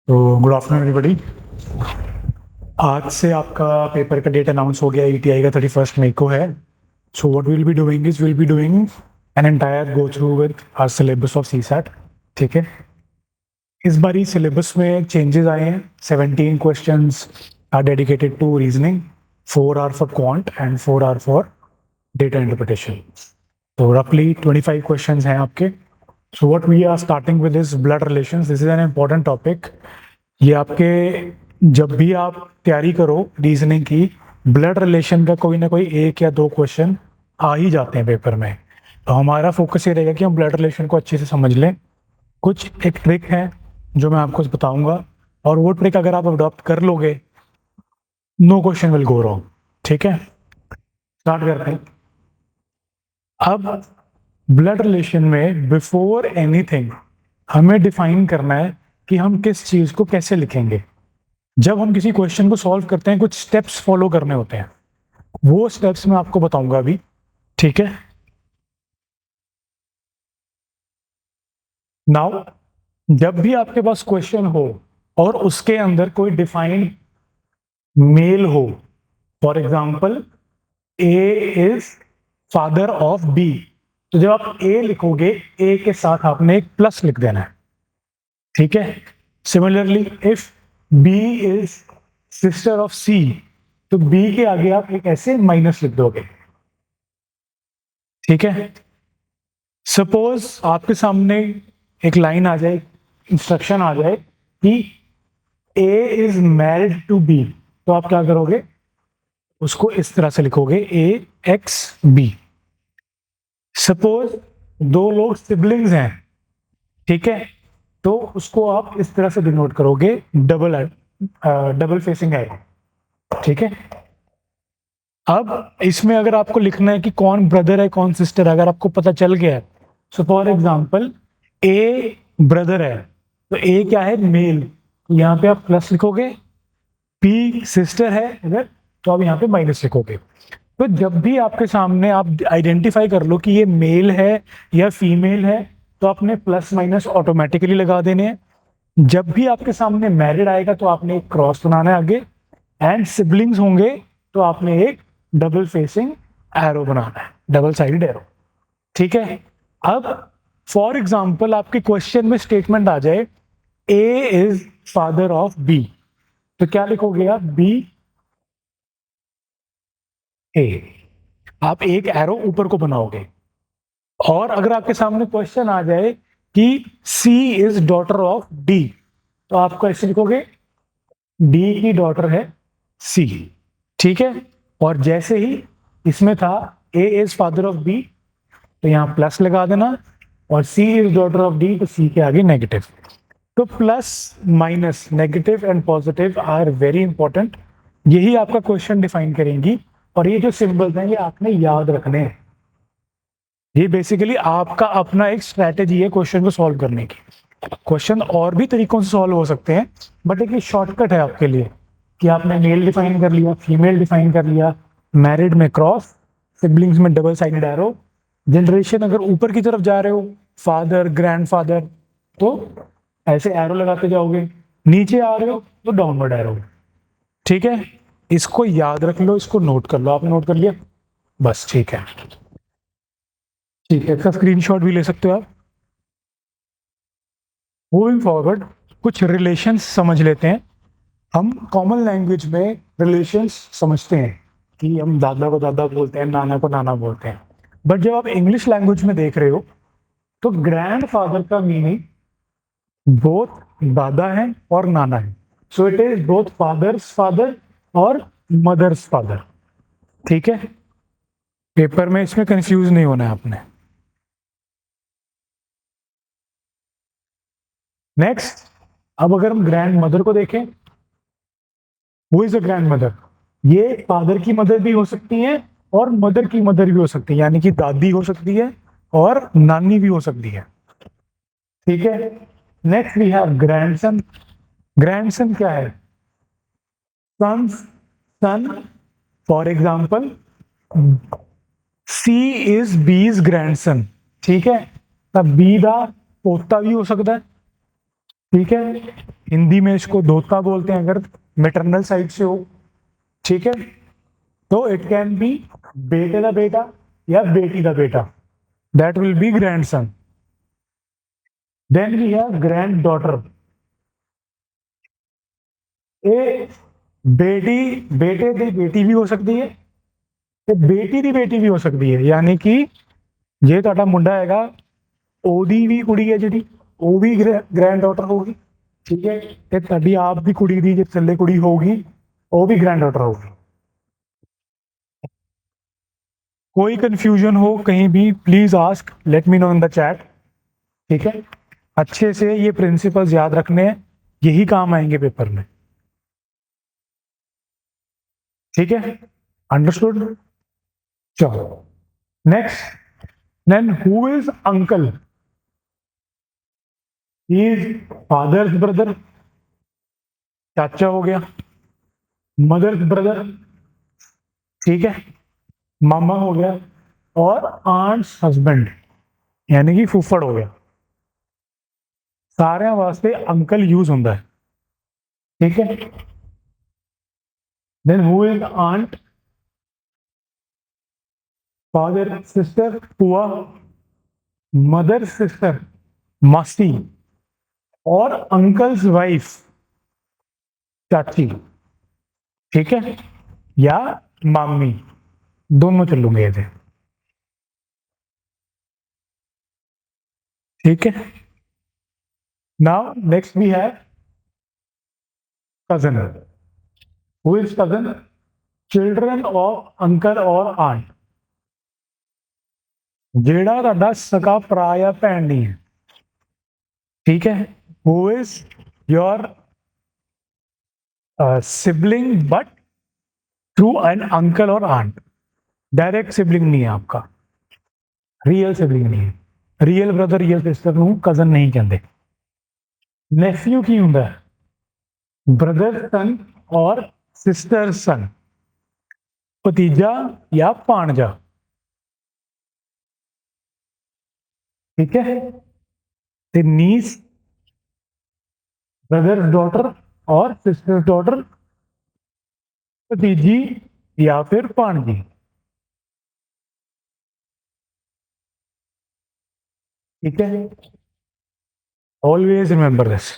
तो good afternoon everybody. आज से आपका पेपर का डेट अनाउंस हो गया। ईटीआई का 31 मई को है। So what will be doing is will be doing an entire go through with our syllabus of CSAT. ठीक है, इस बारी सिलेबस में चेंजेस आए हैं। 17 questions are dedicated to reasoning, 4 are for quant and 4 are for data interpretation. तो रफली 25 questions हैं आपके। So what we are starting with is blood relations. This is an important topic. ये आपके जब भी आप तैयारी करो रीजनिंग की, ब्लड रिलेशन का कोई ना कोई 1 या 2 क्वेश्चन आ ही जाते हैं पेपर में। तो हमारा फोकस ये रहेगा कि हम ब्लड रिलेशन को अच्छे से समझ लें। कुछ एक ट्रिक है जो मैं आपको बताऊंगा, और वो ट्रिक अगर आप अडॉप्ट कर लोगे, no question will go wrong. ठीक है, स्टार्ट करते हैं। अब ब्लड रिलेशन में बिफोर एनीथिंग हमें डिफाइन करना है कि हम किस चीज को कैसे लिखेंगे। जब हम किसी क्वेश्चन को सॉल्व करते हैं, कुछ स्टेप्स फॉलो करने होते हैं। वो स्टेप्स मैं आपको बताऊंगा अभी। ठीक है, नाउ जब भी आपके पास क्वेश्चन हो और उसके अंदर कोई डिफाइंड मेल हो, for example A is father of B, तो जब आप ए लिखोगे, ए के साथ आपने एक प्लस लिख देना है। ठीक है, similarly if B is sister of C, तो बी के आगे आप एक ऐसे माइनस लिख दोगे। ठीक है, सपोज आपके सामने एक लाइन आ जाए, इंस्ट्रक्शन आ जाए कि ए इज मैरिड टू बी, तो आप क्या करोगे, उसको इस तरह से लिखोगे ए एक्स बी। सपोज 2 लोग सिबलिंग्स हैं, ठीक है, तो उसको आप इस तरह से डिनोट करोगे, डबल फेसिंग एरो। ठीक है, अब इसमें अगर आपको लिखना है कि कौन ब्रदर है कौन सिस्टर है, अगर आपको पता चल गया है, so for example A brother है, तो ए क्या है, मेल, यहाँ पे आप प्लस लिखोगे। पी सिस्टर है अगर, तो आप यहाँ पे माइनस लिखोगे। तो जब भी आपके सामने आप आइडेंटिफाई कर लो कि ये मेल है या फीमेल है, तो आपने प्लस माइनस ऑटोमेटिकली लगा देने हैं। जब भी आपके सामने मैरिड आएगा तो आपने एक क्रॉस बनाना है आगे, एंड सिबलिंग्स होंगे तो आपने एक डबल फेसिंग एरो बनाना है, डबल साइडेड एरो। ठीक है, अब फॉर एग्जांपल आपके क्वेश्चन में स्टेटमेंट आ जाए ए इज फादर ऑफ बी, तो क्या लिखोगे आप, बी ए, आप एक एरो ऊपर को बनाओगे। और अगर आपके सामने क्वेश्चन आ जाए कि सी इज डॉटर ऑफ डी, तो आपको ऐसे लिखोगे, डी की डॉटर है सी। ठीक है, और जैसे ही इसमें था A is father of B, तो यहां प्लस लगा देना, और C is daughter of D, तो सी के आगे नेगेटिव। तो plus minus negative and positive are very important. यही आपका क्वेश्चन डिफाइन करेंगी, और ये जो सिंबल्स हैं ये आपने याद रखने हैं। ये बेसिकली आपका अपना एक स्ट्रैटेजी है क्वेश्चन को सॉल्व करने की। क्वेश्चन और भी तरीकों से सॉल्व हो सकते हैं, बट एक शॉर्टकट है आपके लिए कि आपने मेल डिफाइन कर लिया, फीमेल डिफाइन कर लिया, मैरिड में क्रॉस, सिबलिंग्स में डबल साइडेड एरो, जनरेशन अगर ऊपर की तरफ जा रहे हो, फादर ग्रैंडफादर, तो ऐसे एरो लगाते जाओगे, नीचे आ रहे हो तो डाउनवर्ड एरो। ठीक है, इसको याद रख लो, इसको नोट कर लो। आपने नोट कर लिया, बस ठीक है। ठीक है, इसका स्क्रीनशॉट भी ले सकते हो आप। मूविंग फॉरवर्ड, कुछ रिलेशंस समझ लेते हैं। हम कॉमन लैंग्वेज में रिलेशंस समझते हैं कि हम दादा को दादा बोलते हैं, नाना को नाना बोलते हैं, बट जब आप इंग्लिश लैंग्वेज में देख रहे हो, तो ग्रैंडफादर का मीनिंग बोथ दादा है और नाना है। So it is both father's father और मदर्स फादर। ठीक है, पेपर में इसमें कंफ्यूज नहीं होना है आपने। नेक्स्ट, अब अगर हम ग्रैंड मदर को देखें, वो इज अ ग्रैंड मदर, ये फादर की मदर भी हो सकती है और मदर की मदर भी हो सकती है, यानी कि दादी हो सकती है और नानी भी हो सकती है। ठीक है, next we have grandson. Grandson क्या है, son's son, for example C is B's grandson. ठीक है, तब बी दा पोता भी हो सकता है। ठीक है, हिंदी में इसको धोता बोलते हैं अगर मैटरनल साइड से हो, ठीक है। तो इट कैन बी बेटे का बेटा या बेटी का बेटा, that will be grandson. Then we have granddaughter. ए बेटी बेटे की बेटी भी हो सकती है, ਤੇ बेटी ਦੀ बेटी भी हो सकती है, यानी कि ਜੇ ਤੁਹਾਡਾ ਮੁੰਡਾ ਹੈਗਾ ਉਹਦੀ ਵੀ ਕੁੜੀ ਹੈ ਜਿਹੜੀ, ਉਹ ਵੀ ਗ੍ਰੈਂਡ ਡਾਟਰ ਹੋਊਗੀ, ਠੀਕ ਹੈ। ਤੇ ਤੁਹਾਡੀ ਆਪ ਦੀ ਕੁੜੀ ਦੀ ਜੇ ਥੱਲੇ ਕੁੜੀ ਹੋਊਗੀ ਉਹ ਵੀ ਗ੍ਰੈਂਡ ਡਾਟਰ होगी। कोई कंफ्यूजन हो कहीं भी please ask, let me know in the chat, ठीक है। अच्छे से ये प्रिंसिपल्स याद रखने हैं, यही काम आएंगे पेपर में, ठीक है। अंडरस्टूड। चलो next, then who is uncle? He is father's brother, चाचा हो गया, मदर्स ब्रदर, ठीक है, मामा हो गया, और आंट्स हस्बैंड यानी कि फुफड़ हो गया। सारे वास्ते अंकल यूज होता है, ठीक है। Then who is aunt? Father sister पुआ, मदर सिस्टर मासी, और अंकल्स वाइफ चाची, ठीक है, या मामी, दोनों चलूंगे ये, ठीक है। Now next we have cousin. Who is cousin? Children of uncle और आंट, जेड़ा तुहाडा सका भरा या भैन नहीं है, ठीक है। Who is your sibling but through an uncle और आंट, डायरेक्ट सिबलिंग नहीं है आपका, रियल सिबलिंग नहीं है। रियल ब्रदर रियल सिस्टर को कजन नहीं कहते। नेफ्यू की होंगे? ब्रदर सन और सिस्टर सन, भतीजा या भाणजा, ठीक है। नीस ब्रदर डॉटर और सिस्टर डॉटर, भतीजी या फिर भाणजी, ठीक है। Always remember this.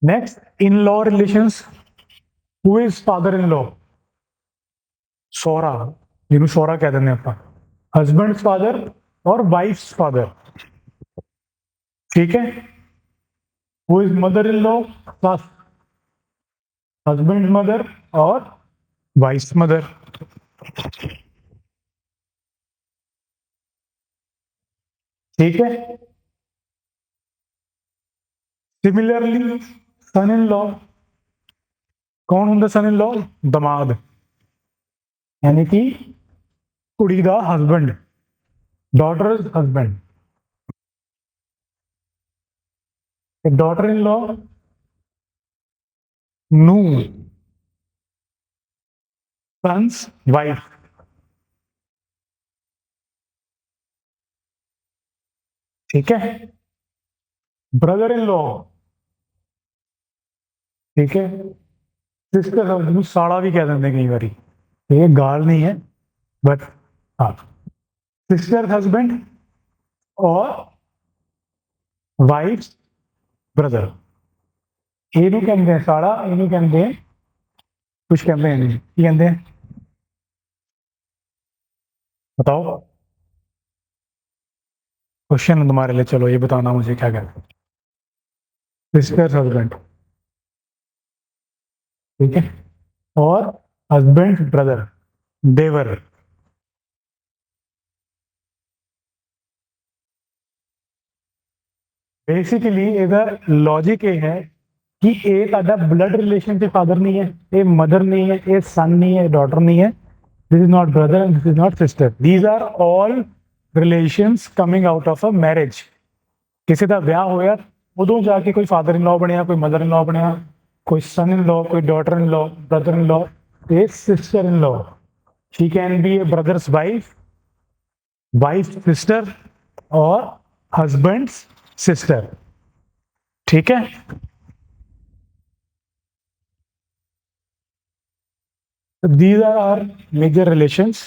Next, in law relations. Who is father in law? Sohra, जिन्होंने सोहरा कह देंगे आप, हस्बैंड फादर और वाइफ्स फादर, ठीक है। Who is mother in law? सास, हस्बैंड मदर और वाइफ्स मदर, ठीक है। सिमिलरली सन इन लॉ, कौन होंगे सन इन लॉ? दमाद, यानी कि कुड़ी दा husband, daughter husband. Daughter in law नू, सन्स वाइफ, ठीक है। ब्रदर इन लॉ, ठीक है। सिस्टर साड़ा भी कह देंगे कई बार, ये गाल नहीं है बट हाँ। सिस्टर हस्बैंड और वाइफ ब्रदर, ਇਹਨੂੰ ਕਹਿੰਦੇ ਸਾੜਾ, ਇਹਨੂੰ ਕਹਿੰਦੇ कुछ कहते हैं नहीं, ਕੀ कहते हैं बताओ? क्वेश्चन तुम्हारे लिए, चलो ये बताना मुझे क्या कहते हैं। सिस्टर हस्बैंड, ठीक है, और हस्बैंड ब्रदर देवर। बेसिकली इधर लॉजिक ये है कि ये ਤੁਹਾਡਾ ब्लड रिलेशन से फादर नहीं है, ये मदर नहीं है, ये सन नहीं है, डॉटर नहीं है, this is not brother and this is not sister, these are all relations coming out of a marriage. किसी का ब्याह होया उदों जाके कोई फादर इन लॉ बनया, कोई मदर इन लॉ बनया, कोई सन इन लॉ, कोई daughter in law, brother in law, ये sister in law. She can be a brother's wife, wife sister, और हस्बैंड्स सिस्टर, ठीक है, these are are major relations.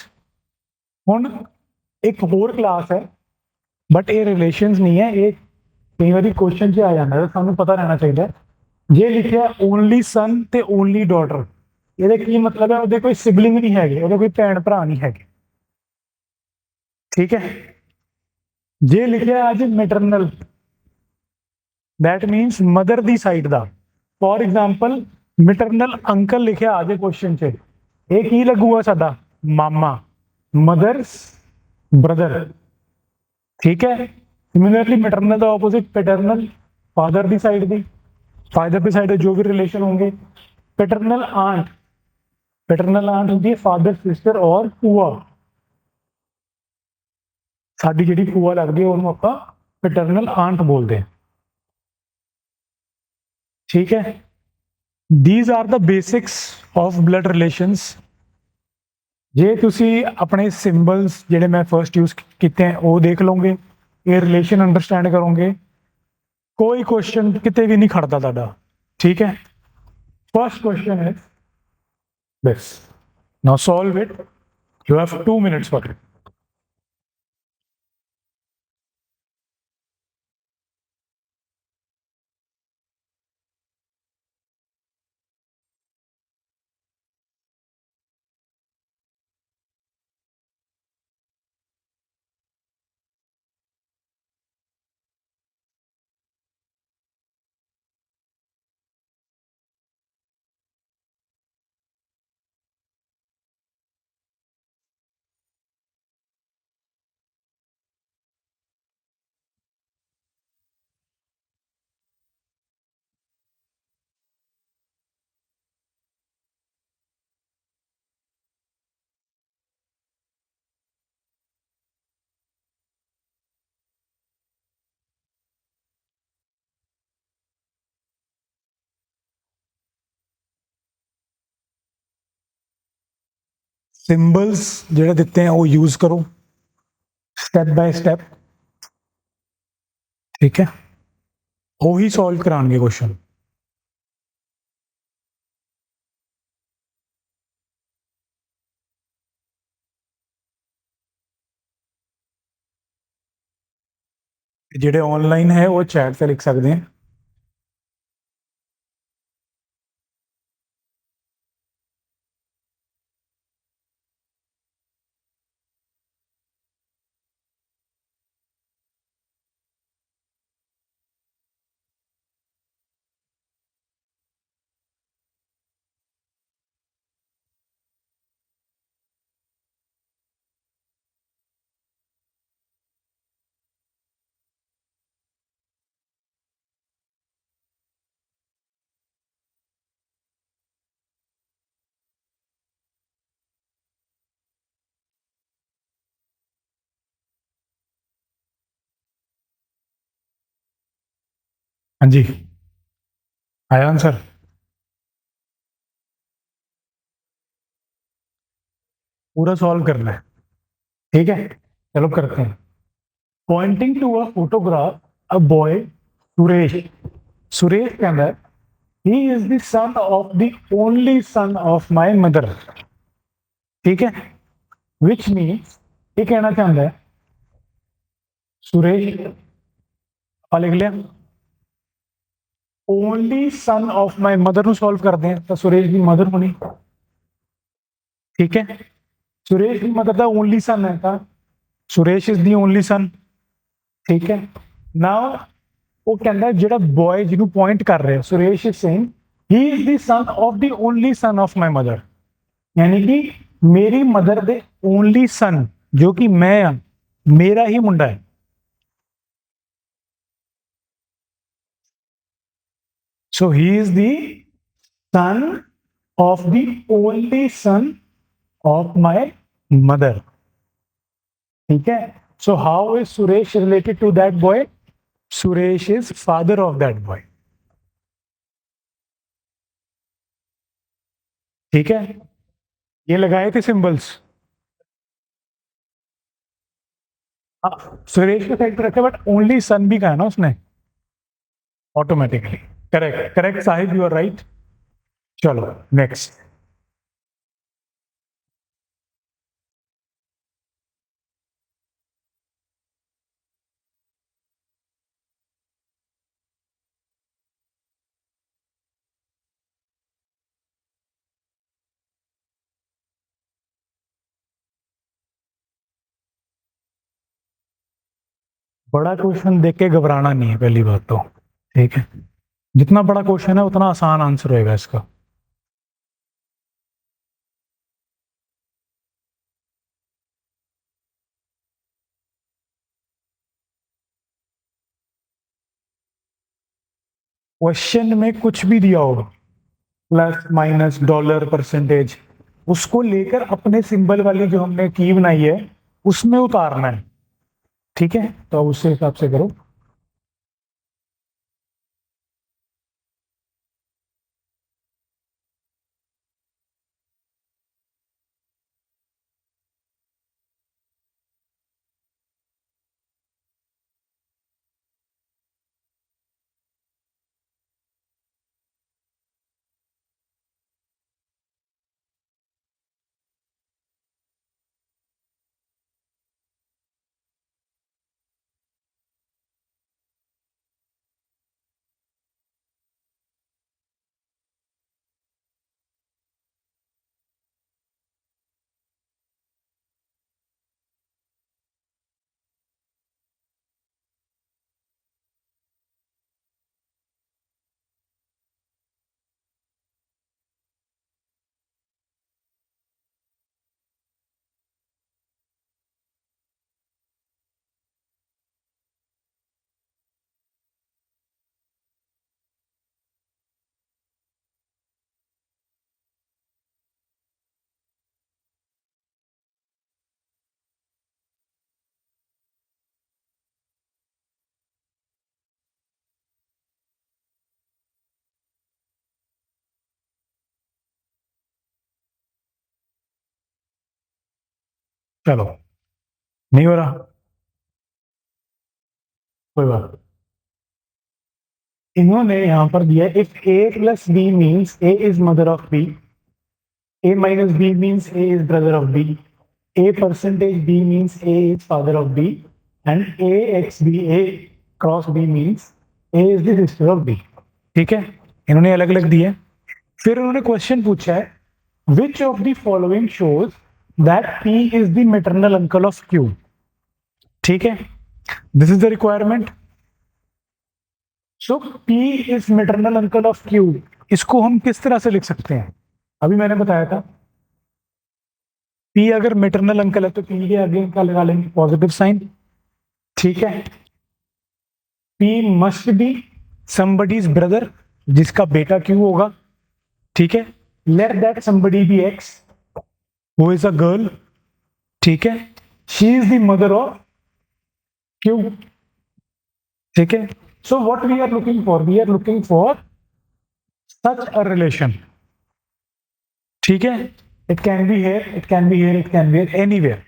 हुन एक होर क्लास है बट ये रिलेशंस नहीं है, ये कई बार क्वेश्चन च आ जाता है, सानू पता रहना चाहिए। जे लिखिया ओनली सन ते ओनली डॉटर, ये की मतलब है, ਉਹਦੇ कोई सिबलिंग नहीं है, ਉਹਦੇ कोई भैन भरा नहीं है, ठीक है। जे लिखिया आज maternal, that मीनस mother the side दा, फॉर एग्जाम्पल मैटरनल अंकल लिखिया आज क्वेश्चन च, ये की लगूगा साडा मामा, मदर्स ब्रदर, ठीक है। सिमिलरली मैटरनल का ऑपोजिट पैटर्नल, फादर दी साइड दी, फादर दी साइड जो भी रिलेशन होंगे। पैटर्नल आंट, पैटर्नल आंट होती है फादर सिस्टर और भूआ, साडी जिहड़ी भूआ लगदी है उन्होंने आपां पैटर्नल आंट बोलते हैं, ठीक है। These are the basics of blood relations. जे तुसी अपने सिंबल्स जिहड़े मैं फर्स्ट यूज किए हैं वो देख लोगे, ये रिलेशन अंडरस्टैंड करोगे, कोई क्वेश्चन किते भी नहीं खड़ता तुहाडा, ठीक है। First question is this, now solve it, you have 2 minutes for it. Symbols जिहड़े दिते हैं वो यूज करो स्टेप बाय स्टेप, ठीक है, वही सॉल्व कराएंगे क्वेश्चन। जिहड़े ऑनलाइन है वो चैट से लिख सकते हैं। हाँ जी, आया आंसर। पूरा सॉल्व करना है, ठीक है, चलो करते हैं। Pointing to a photograph, a boy Suresh, Suresh कहता है he is the son of the only son of my mother, ठीक है, विच मीन्स ये कहना चाहता है सुरेश, लिख लिया only son of my mother, solve करते हैं तो सुरेश की मदर होनी, ठीक है। सुरेश की मदर का ओनली सन है था, Suresh is the only son, ठीक है। नाउ वो कहता है जो बॉय जिन्होंने पॉइंट कर रहे हैं, Suresh is saying he is the son of the only son of my mother, यानी कि मेरी मदर दे ओनली सन जो कि मैं हाँ, मेरा ही मुंडा है। So he is the son of the only son of my mother, ठीक है। So how is Suresh related to that boy? Suresh is father of that boy, ठीक है। ये लगाए थे सिंबल्स, सुरेश का साइड पर रखा बट ओनली सन भी कहा ना उसने, automatically. Correct correct sahib, you are right. चलो नेक्स्ट। बड़ा क्वेश्चन देख के घबराना नहीं है पहली बात तो, ठीक है। जितना बड़ा क्वेश्चन है उतना आसान आंसर होएगा इसका। क्वेश्चन में कुछ भी दिया होगा, प्लस माइनस डॉलर परसेंटेज, उसको लेकर अपने सिंबल वाली जो हमने की बनाई है उसमें उतारना है, ठीक है। तो अब उससे हिसाब से करो। चलो, नहीं हो रहा, कोई बात नहीं। इन्होंने यहां पर दिया if A plus B means A is mother of B, A minus B means A is brother of B, A percentage B means A is father of B, and A X B, A cross B means A is the sister of B. ठीक है, इन्होंने अलग अलग दिए। फिर उन्होंने question पूछा है which of the following shows that P is the maternal uncle of Q. ठीक है, this is the requirement. So P is maternal uncle of Q, इसको हम किस तरह से लिख सकते हैं? अभी मैंने बताया था पी अगर मेटरनल अंकल है तो पी के आगे क्या लगा लेंगे? Positive sign. ठीक है, P must be somebody's brother, जिसका बेटा क्यू होगा। ठीक है, let that somebody be X who is a girl. ठीक है, she is the mother of Q. ठीक है, so what we are looking for, we are looking for such a relation. ठीक है, it can be here, it can be here, it can be anywhere.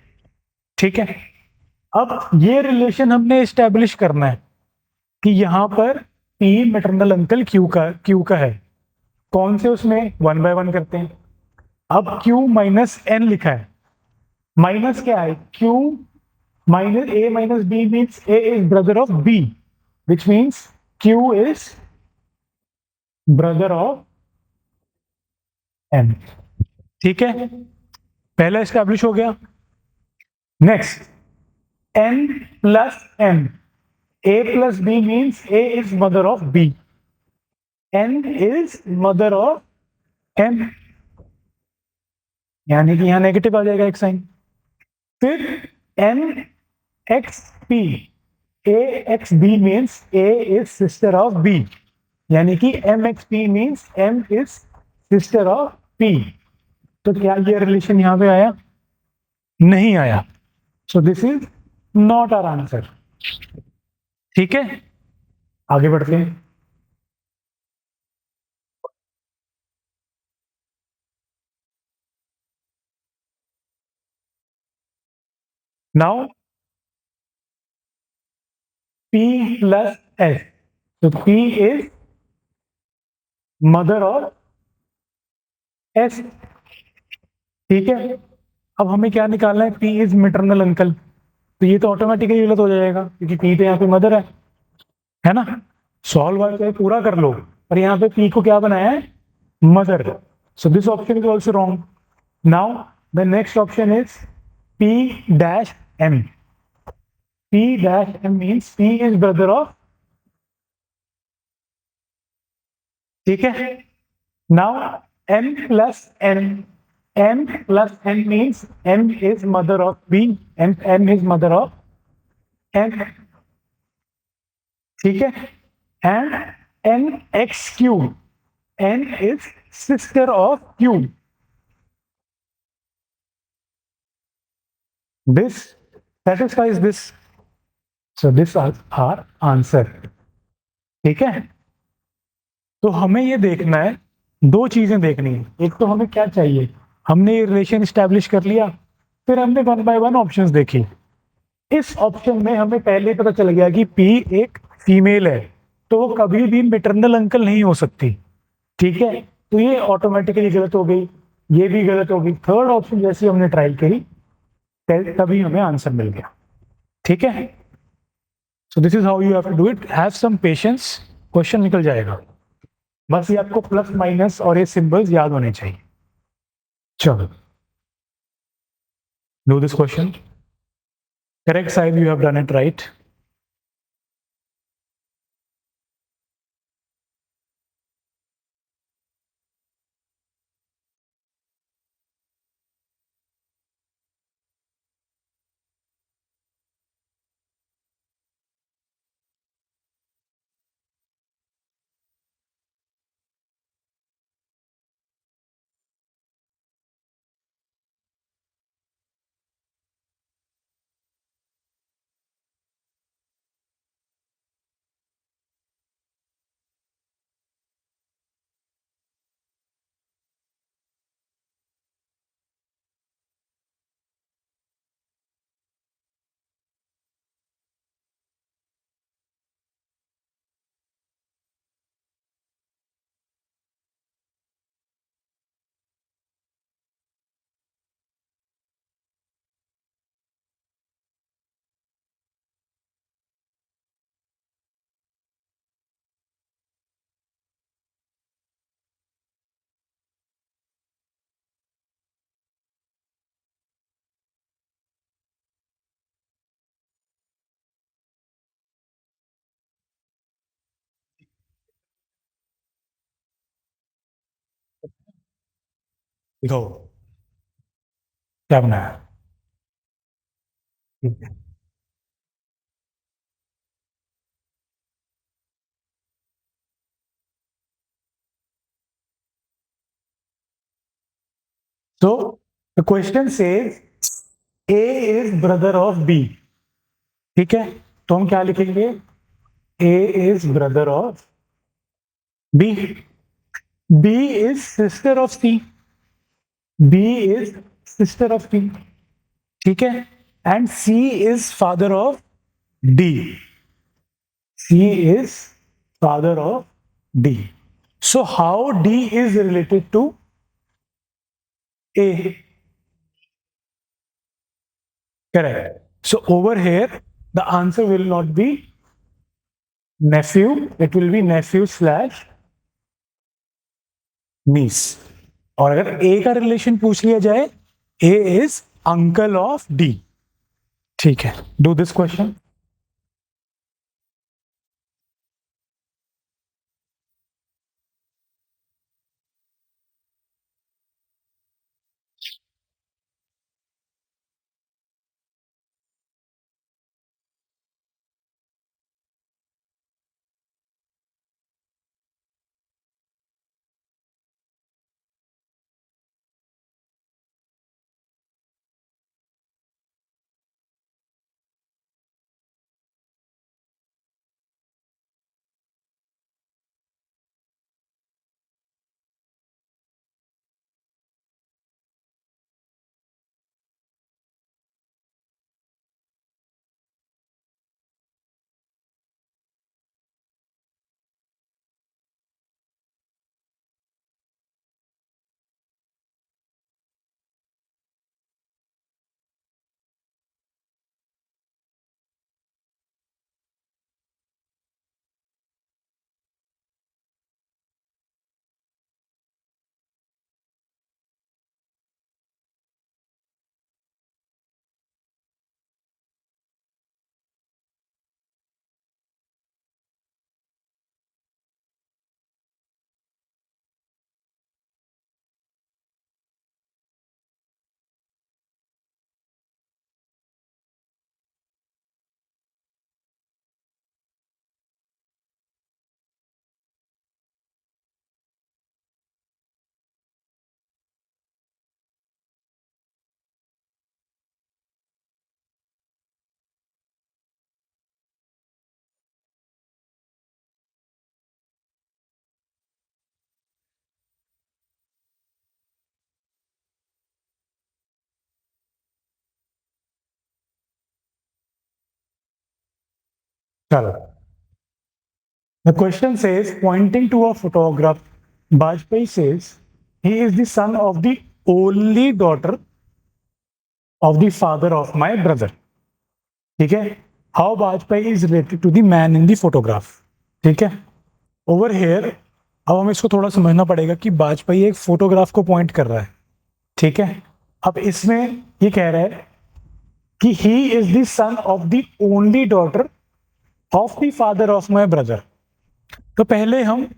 ठीक है, अब ये relation हमने establish करना है कि यहां पर पी मैटरनल अंकल क्यू का है। कौन से? उसमें वन बाय वन करते हैं। अब क्यू माइनस एन लिखा है, माइनस क्या है? Q minus A minus B means A is brother of B, which means Q is brother of N. ठीक है, पहला एस्टैब्लिश हो गया। Next, N plus N, A plus B means A is mother of B, N is mother of N, यानी कि यहां negative आ जाएगा एक साइन। फिर N X P, A X B means A is sister of B, यानी कि M x P means M is sister of P. तो क्या ये रिलेशन यहां पे आया? नहीं आया। So this is not our answer. ठीक है, आगे बढ़ते हैं। नाउ पी प्लस एस, तो P is mother of S। ठीक है, अब हमें क्या निकालना है? P is maternal uncle. तो ये तो ऑटोमेटिकली गलत हो जाएगा क्योंकि P तो यहाँ पे मदर है ना। सॉल्व वाला चाहे पूरा कर लो, पर यहाँ पे P को क्या बनाया है? Mother. So this option is also wrong. Now the next option is P dash M। P dash M means P is brother of, ठीक है। Now M plus N, M plus N means M is mother of B and M is mother of N, ठीक है। And N X Q, N is sister of Q. This satisfies this. So this is our answer, ठीक है। तो हमें ये देखना है, दो चीजें देखनी है। एक तो हमें क्या चाहिए, हमने ये रिलेशन स्टैब्लिश कर लिया, फिर हमने वन बाय वन ऑप्शंस देखी। इस ऑप्शन में हमें पहले पता चल गया कि पी एक फीमेल है, तो वो कभी भी मेटरनल अंकल नहीं हो सकती, ठीक है। तो ये ऑटोमेटिकली गलत हो गई, ये भी गलत हो गई। थर्ड ऑप्शन जैसे हमने ट्राई करी तभी हमें आंसर मिल गया, ठीक है। So this is how you have to do it, have some patience, question निकल जाएगा। बस ये आपको प्लस माइनस और ये सिंबल्स याद होने चाहिए। चलो, do this question. Correct side, you have done it right. देखो क्या बनाया, ठीक है। So the question says A is brother of B, ठीक है। तो हम क्या लिखेंगे? A is brother of B, B is sister of C, B is sister of C, ठीक है। And C is father of D, C is father of D. So how D is related to A? Correct. So over here, the answer will not be nephew, it will be nephew slash niece. और अगर A का relation पूछ लिया जाए, A is uncle of D, ठीक है। Do this question. चलो, the question says, pointing to a photograph, Bajpayee says he is the son of the only daughter of the father of my brother. ठीक है, how Vajpayee is related to the man in the photograph. ठीक है, over here अब हमें इसको थोड़ा समझना पड़ेगा कि वाजपेयी एक फोटोग्राफ को पॉइंट कर रहा है. ठीक है, अब इसमें ये कह रहा है कि ही is the son of the only daughter of the father of my brother. तो पहले हम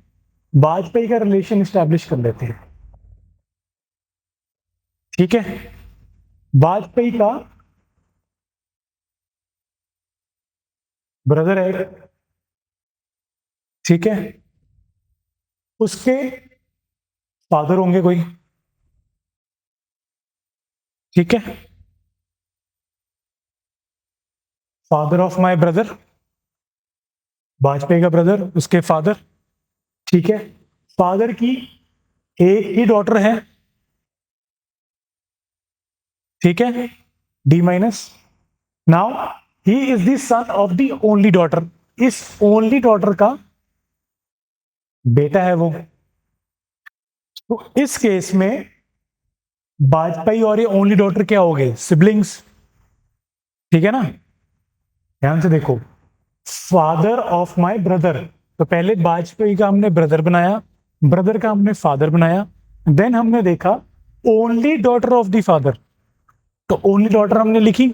वाजपेयी का रिलेशन स्टैब्लिश कर लेते हैं. ठीक है, वाजपेयी का ब्रदर है. ठीक है, उसके फादर होंगे कोई. ठीक है, father of my brother, Vajpayee का ब्रदर, उसके फादर. ठीक है, फादर की एक ही डॉटर है. ठीक है, D minus. Now he is the son of the only daughter. इस ओनली डॉटर का बेटा है वो. तो इस केस में वाजपेयी और ये ओनली डॉटर क्या हो गए? सिबलिंग्स. ठीक है ना, ध्यान से देखो, फादर ऑफ माय ब्रदर. तो पहले वाजपेयी का हमने ब्रदर बनाया, ब्रदर का हमने फादर बनाया, देन हमने देखा only daughter of the father. तो ओनली डॉटर हमने लिखी,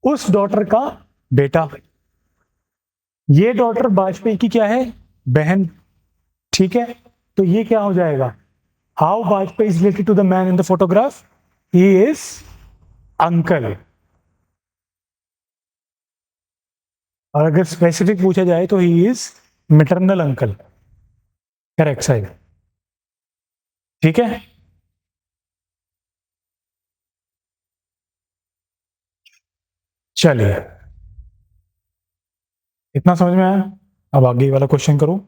उस डॉटर का बेटा. ये डॉटर वाजपेयी की क्या है? बहन. ठीक है, तो ये क्या हो जाएगा? How Vajpayee is related to the man in the photograph? He is uncle. और अगर स्पेसिफिक पूछा जाए तो he is maternal uncle. Correct side. ठीक है, चलिए, इतना समझ में आया. अब आगे वाला क्वेश्चन करो.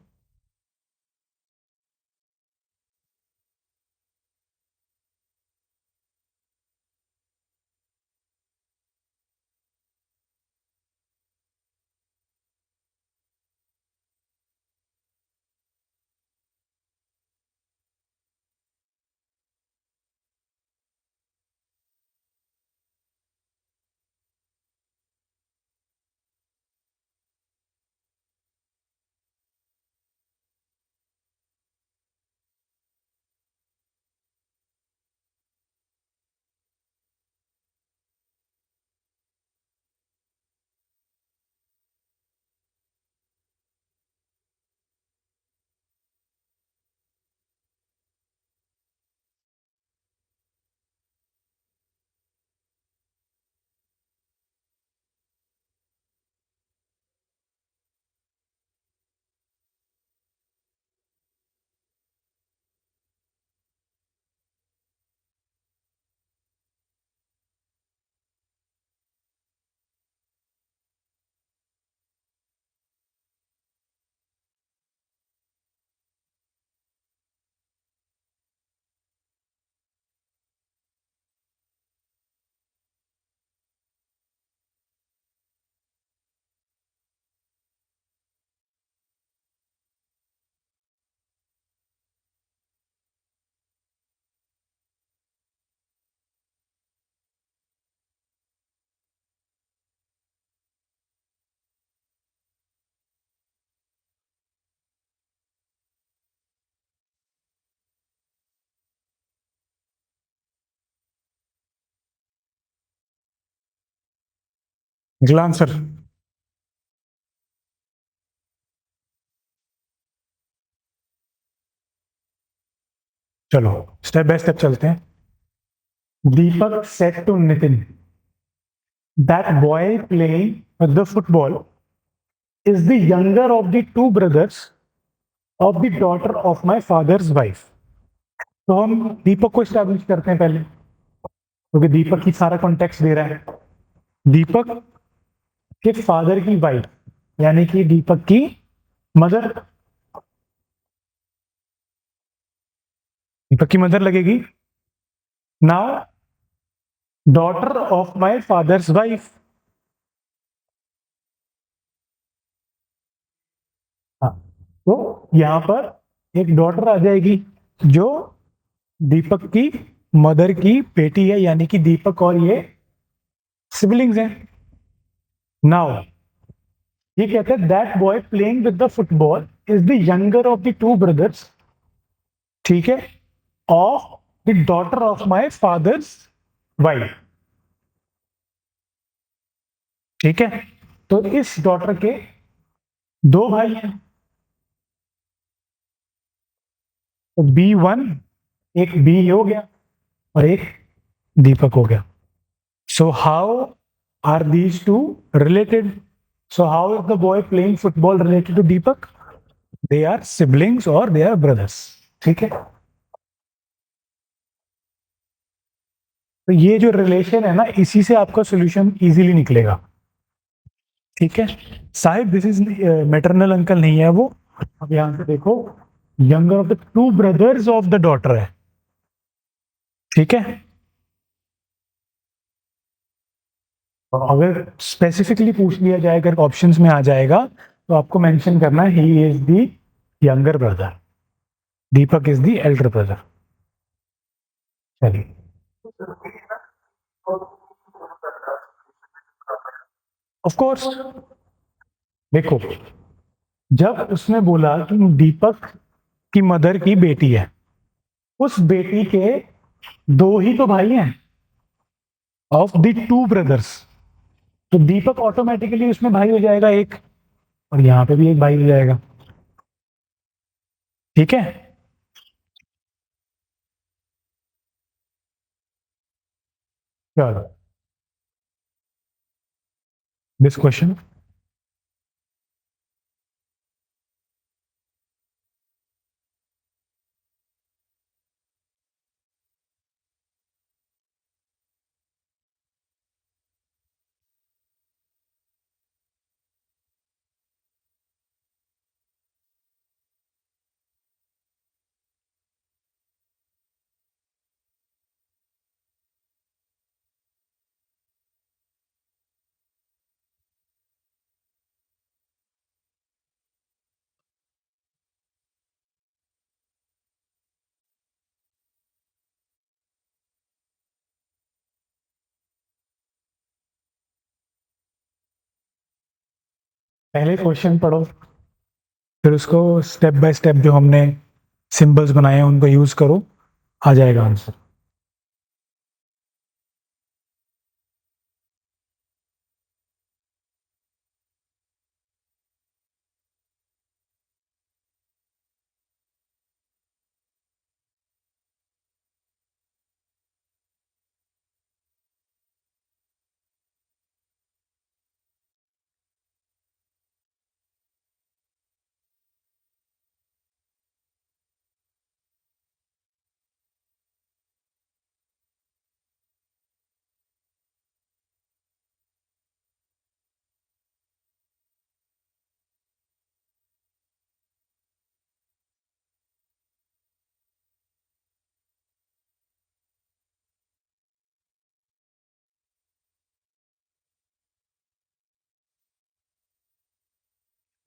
अगला आंसर. चलो स्टेप बाय स्टेप चलते हैं. Deepak said to Nitin, that boy playing the football is the younger of the two brothers of the daughter of my father's wife. तो हम दीपक को स्टैब्लिश करते हैं पहले, क्योंकि दीपक की सारा कॉन्टेक्स्ट दे रहा है. दीपक के फादर की वाइफ, यानी कि दीपक की मदर. दीपक की मदर लगेगी. Now daughter of my father's wife. तो यहाँ पर एक डॉटर आ जाएगी जो दीपक की मदर की बेटी है, यानी कि दीपक और ये सिबलिंग्स हैं। नाउ ये कहते हैं that boy playing with the football is the younger of the two brothers, ठीक है, of the daughter of my father's wife, ठीक है। तो इस डॉटर के दो भाई हैं, तो B1 एक बी हो गया और एक दीपक हो गया। So how are these two related? So how is the boy playing football related to Deepak? They are siblings और दे आर ब्रदर्स, ठीक है। तो ये जो रिलेशन है ना, इसी से आपका सॉल्यूशन इजीली निकलेगा, ठीक है। Sahib this is maternal uncle नहीं है वो। अब यहां से देखो, younger of the two brothers of the daughter है, ठीक है। अगर स्पेसिफिकली पूछ लिया जाए, अगर ऑप्शंस में आ जाएगा, तो आपको मेंशन करना है he is the younger brother, Deepak is the Elder brother. चलिए, ऑफ कोर्स, देखो, जब उसने बोला कि दीपक की मदर की बेटी है, उस बेटी के दो ही तो भाई हैं, ऑफ द टू ब्रदर्स, तो दीपक ऑटोमेटिकली उसमें भाई हो जाएगा एक, और यहाँ पे भी एक भाई हो जाएगा, ठीक है। चलो, दिस क्वेश्चन, पहले क्वेश्चन पढ़ो, फिर उसको स्टेप बाय स्टेप जो हमने सिंबल्स बनाए हैं उनको यूज करो, आ जाएगा आंसर।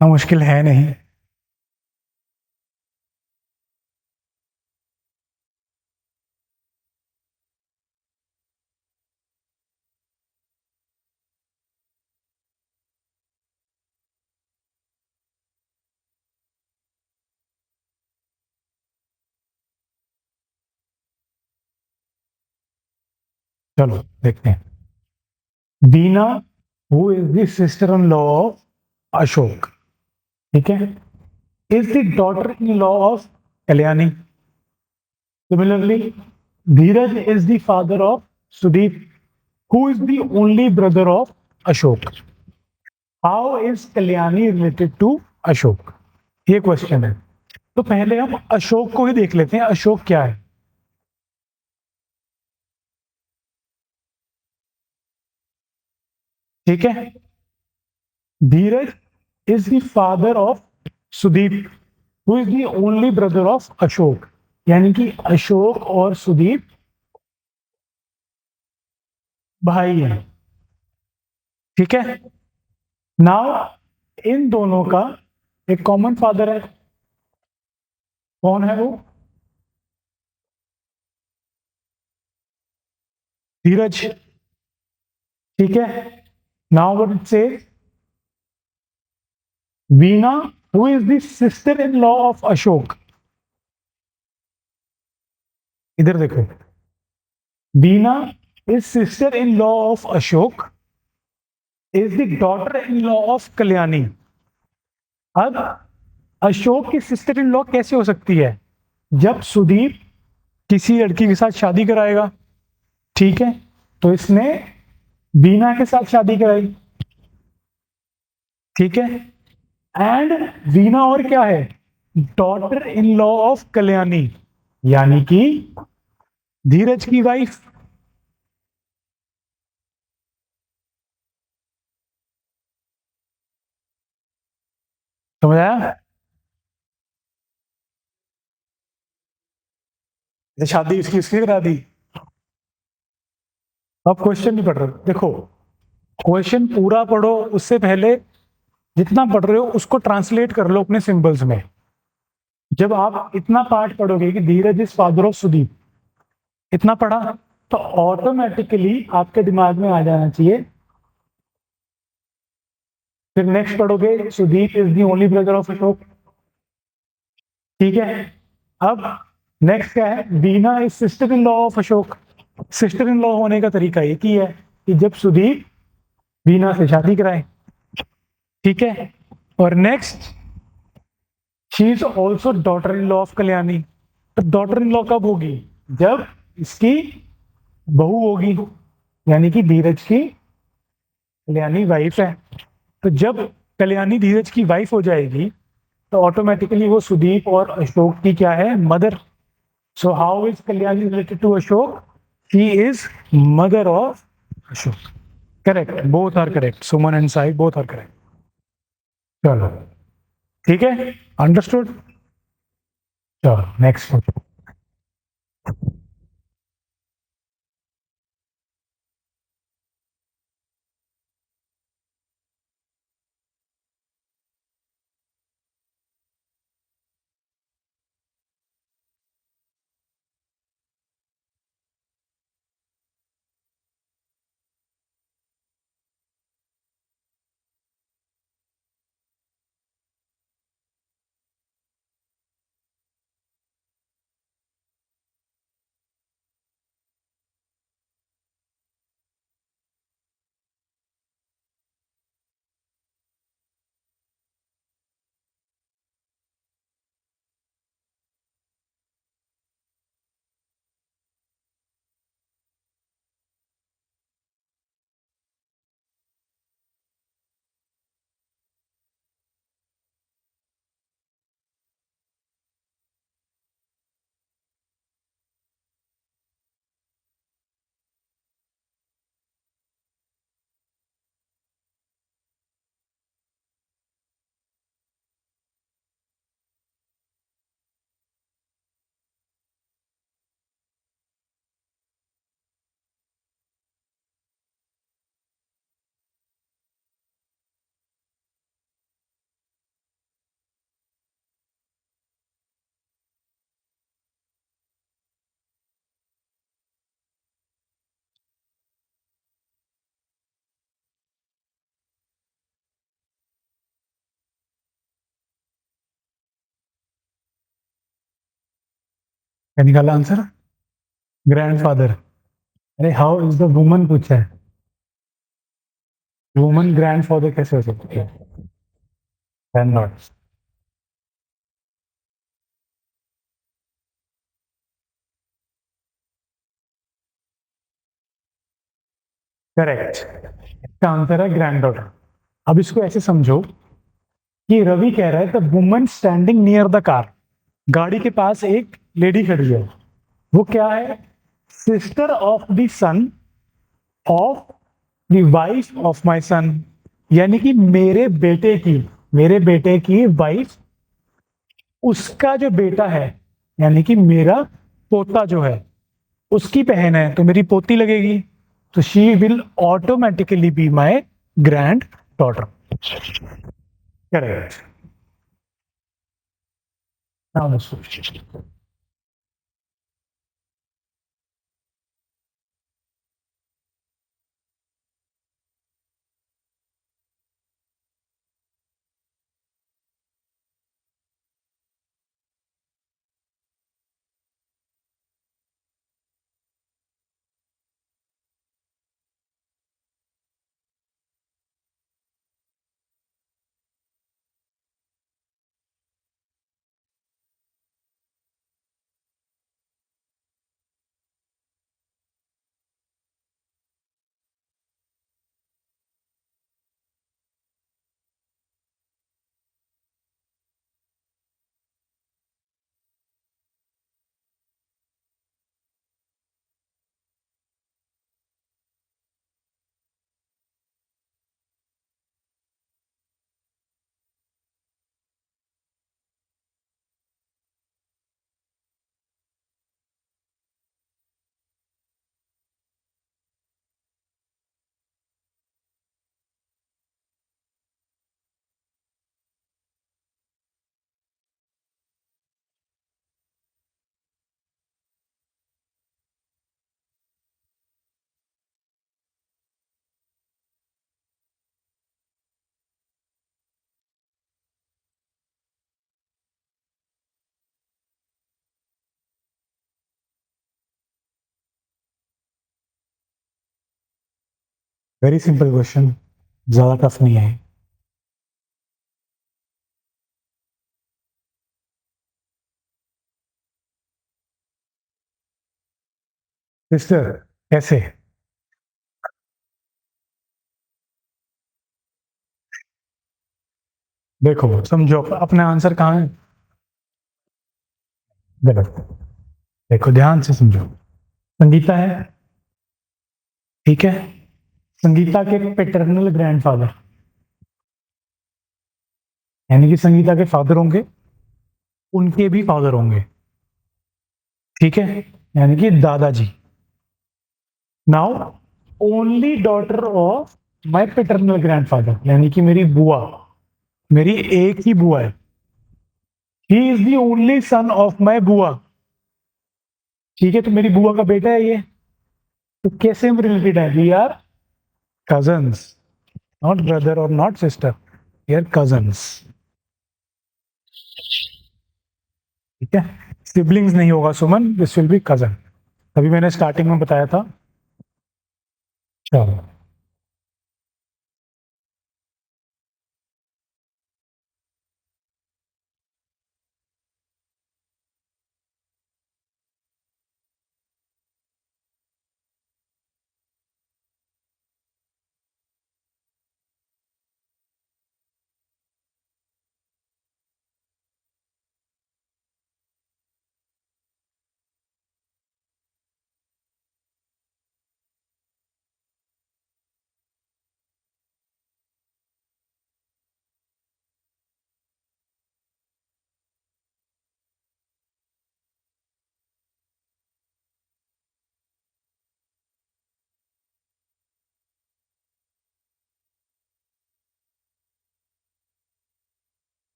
मुश्किल है नहीं। चलो देखते हैं। Deena, who is the sister in law of Ashok, ठीक है, is the daughter in law of Kalyani. Similarly, Dheeraj is the father of Sudeep, who is the only brother of Ashok. How is Kalyani related to Ashok? ये question है। तो पहले हम अशोक को ही देख लेते हैं, अशोक क्या है, ठीक है। Dheeraj is the father of Sudeep, who is the only brother of Ashok, यानी कि अशोक और सुदीप भाई हैं, ठीक है। नाउ इन दोनों का एक कॉमन फादर है, कौन है वो? धीरज। ठीक है, नाउ व्हाट इट से, Veena who is the sister in law of Ashok. इधर देखो, Veena is sister in law of Ashok, is the daughter in law of Kalyani. अब अशोक की सिस्टर इन लॉ कैसे हो सकती है? जब सुदीप किसी लड़की के साथ शादी कराएगा, ठीक है, तो इसने बीना के साथ शादी कराई, ठीक है, एंड वीना और क्या है? Daughter in law of Kalyani, यानी कि धीरज की वाइफ। समझ आया? ये शादी इसकी इसकी करा दी। अब क्वेश्चन नहीं पढ़ रहे, देखो क्वेश्चन पूरा पढ़ो, उससे पहले जितना पढ़ रहे हो उसको ट्रांसलेट कर लो अपने सिंबल्स में। जब आप इतना पार्ट पढ़ोगे कि धीरज इज फादर ऑफ सुदीप, इतना पढ़ा, तो ऑटोमेटिकली आपके दिमाग में आ जाना चाहिए। फिर नेक्स्ट पढ़ोगे Sudeep is the only brother of Ashok, ठीक है। अब नेक्स्ट क्या है? Beena is sister in law of Ashok. Sister in law होने का तरीका एक ही है कि जब सुदीप बीना से शादी कराए, ठीक है। और next, she is also daughter in law of Kalyani. तो डॉटर इन लॉ कब होगी? जब इसकी बहू होगी, यानी कि धीरज की कल्याणी वाइफ है। तो जब कल्याणी धीरज की वाइफ हो जाएगी, तो ऑटोमेटिकली वो सुदीप और अशोक की क्या है? Mother. So how is Kalyani related to Ashok? She is mother of Ashok. Correct, both are correct, Suman and Sai both are correct. चलो ठीक है, अंडरस्टूड। चलो नेक्स्ट। क्या निकाला आंसर? ग्रैंडफादर। अरे हाउ इज द वुमन पूछा है, वुमन ग्रैंडफादर कैसे हो सकती है? Can not. करेक्ट, इसका आंसर है ग्रैंड डॉटर। अब इसको ऐसे समझो कि रवि कह रहा है the woman standing near the car, गाड़ी के पास एक लेडी खड़ी है, वो क्या है? Sister of the son of the wife of my son, यानी कि मेरे बेटे की वाइफ, उसका जो बेटा है, यानी कि मेरा पोता जो है, उसकी बहन है, तो मेरी पोती लगेगी। तो she will automatically be my grand daughter. Correct. Now let's switch. Very simple question, ज्यादा टफ नहीं है। सिस्टर कैसे? देखो समझो अपना आंसर कहाँ है। गलत। देखो ध्यान से समझो। संगीता है, ठीक है। संगीता के पेटर्नल ग्रैंडफादर यानी कि संगीता के फादर होंगे, उनके भी फादर होंगे, ठीक है, यानी कि दादाजी। Now only daughter of my paternal grandfather यानी कि मेरी बुआ, मेरी एक ही बुआ है। He is the only son of my बुआ, ठीक है। तो मेरी बुआ का बेटा है ये। तो कैसे हम रिलेटेड है? We are cousins, not brother और not sister, we are cousins, ठीक है। सिबलिंग्स नहीं होगा Suman, this will be cousin. तभी मैंने स्टार्टिंग में बताया था। चलो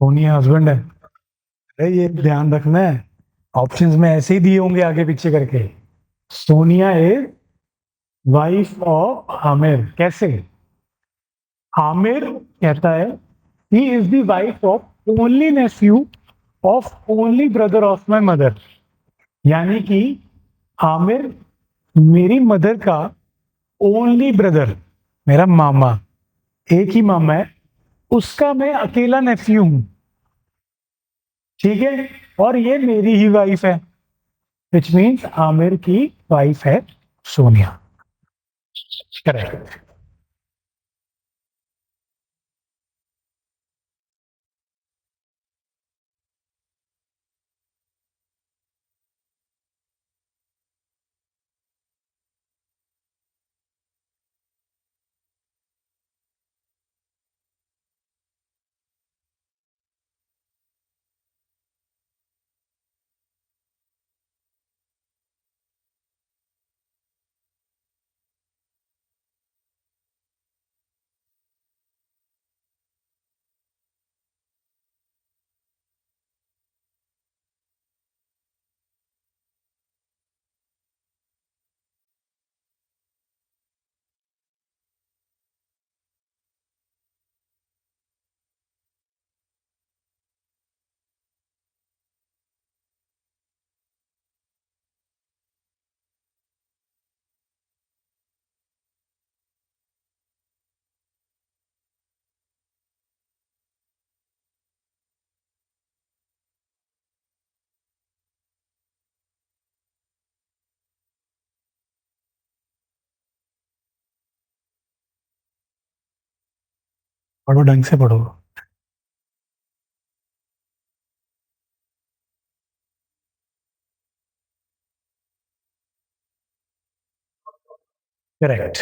सोनिया हस्बैंड है? अरे ये ध्यान रखना है, ऑप्शंस में ऐसे ही दिए होंगे आगे पीछे करके। Sonia is wife of Aamir. कैसे? आमिर कहता है he is the wife of only Neiphiu of only brother of my mother, यानी कि आमिर मेरी मदर का ओनली ब्रदर, मेरा मामा, एक ही मामा है, उसका मैं अकेला नेफ्यू हूं, ठीक है, और ये मेरी ही वाइफ है, विच मीन्स आमिर की वाइफ है सोनिया। करेक्ट। पढ़ो, ढंग से पढ़ो। करेक्ट,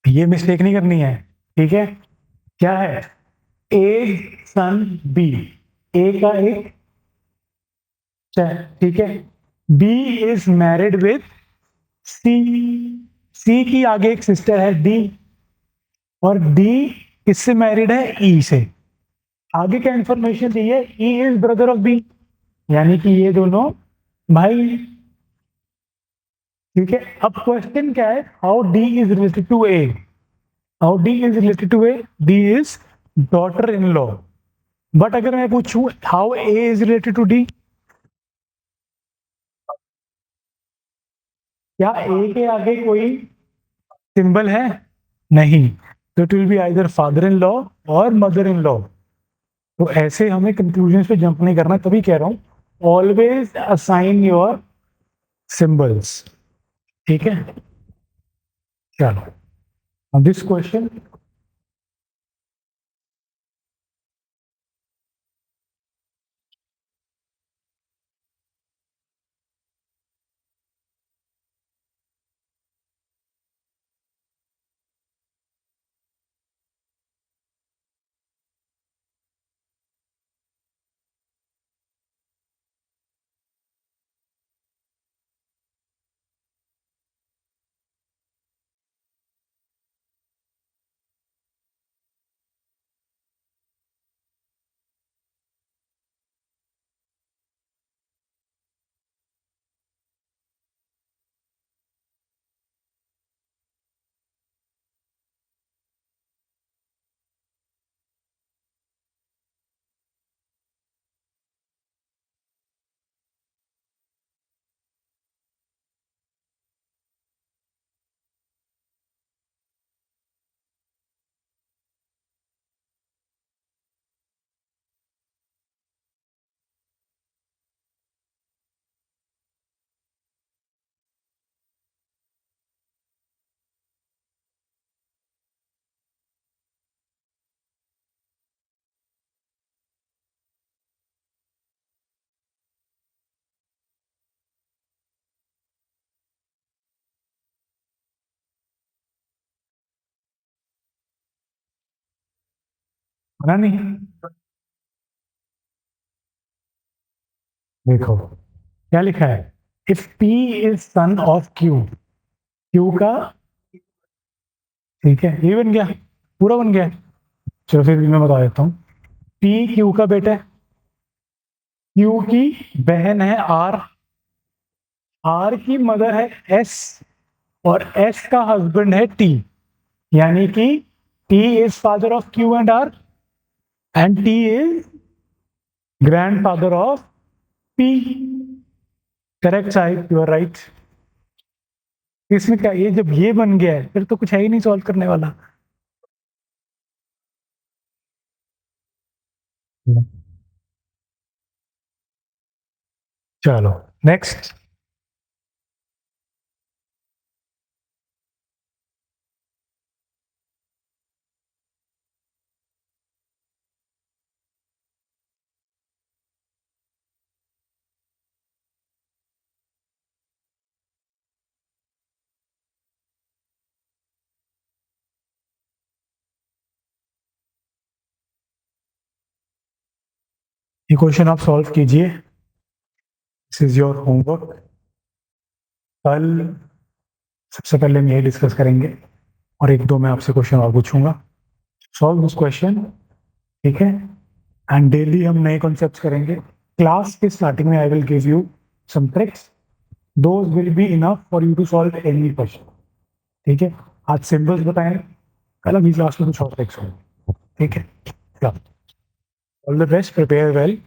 ये मिस्टेक नहीं करनी है, ठीक है। क्या है? ए सन बी, ए का एक, ठीक है, B is married with C, C की आगे एक सिस्टर है डी, और डी किससे मैरिड है? ई से। आगे क्या इंफॉर्मेशन दी है? E is brother of B, यानी कि ये दोनों भाई, ठीक है। अब क्वेश्चन क्या है? How D is related to A, how D is related to A, D is daughter in law. But अगर मैं पूछूं how A is related to D, क्या ए के आगे कोई सिंबल है? नहीं, तो it will be either father in law और मदर इन लॉ। तो ऐसे हमें कंक्लूजन पे जंप नहीं करना, तभी कह रहा हूं ऑलवेज असाइन योर सिंबल्स, ठीक है। चलो, अब दिस क्वेश्चन, बना नहीं? देखो क्या लिखा है, if P is son of Q, Q का, ठीक है, ये बन गया, पूरा बन गया। चलो फिर भी मैं बता देता हूँ, P Q का बेटा है, Q की बहन है R, R की मदर है S, और S का हस्बैंड है T, यानी कि T is father of Q and R, and T is grandfather of P. Correct side, you are right. इसमें क्या, ये जब ये बन गया है फिर तो कुछ है ही नहीं सॉल्व करने वाला. चलो नेक्स्ट. ये क्वेश्चन आप सॉल्व कीजिए. This is your homework. कल सबसे पहले हम यही डिस्कस करेंगे और एक दो मैं आपसे क्वेश्चन और पूछूंगा. सॉल्व दिस क्वेश्चन, ठीक है. एंड डेली हम नए कॉन्सेप्ट्स करेंगे. क्लास के स्टार्टिंग में I will give you some tricks. Those will be enough for you to solve any question. ठीक है. आज सिंबल्स बताएं, कल अभी क्लास में कुछ और ट्रिक्स होंगे. ठीक है. All the best, prepare well.